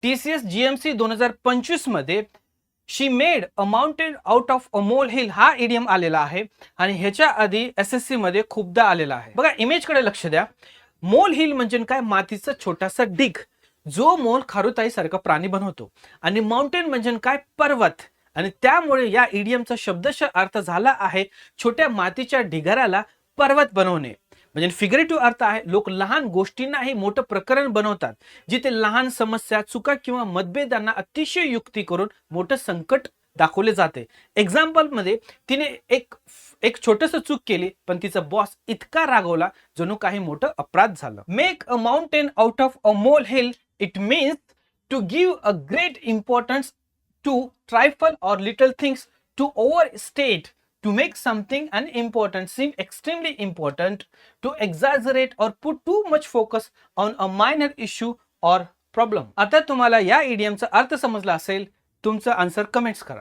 TCS GMC 2025 मध्ये she made a mountain out of a molehill हा idiom आलेला आहे आणि ह्याच्या आधी SSC मध्ये खूपदा आलेला आहे. बघा इमेजकडे लक्ष द्या. मोल हिल म्हणजे काय? मातीचा छोटासा डिग जो मोल खारुताई सारखा प्राणी बनवतो. आणि माउंटेन म्हणजे काय? पर्वत. आणि त्यामुळे या इडियमचा शब्दशः अर्थ झाला आहे छोट्या मातीच्या ढिगाऱ्याला पर्वत बनवणे. म्हणजे फिगरेटिव्ह अर्थ आहे लोक लहान गोष्टींनाही मोठं प्रकरण बनवतात, जिथे लहान समस्या, चुका किंवा मतभेदांना अतिशय युक्ती करून मोठं संकट दाखवले जाते. एक्झाम्पल मध्ये तिने एक एक छोटस चूक केली पण तिचा बॉस इतका रागवला जणू काही मोठं अपराध झालं. Make a mountain out of a molehill it means to give a great importance to trifle or little things, to overstate, to make something unimportant seem extremely important, to exaggerate or put too much focus on a minor issue or problem. आता तुम्हाला या इडियमचा अर्थ समजला असेल. तुमचा answer comments करा.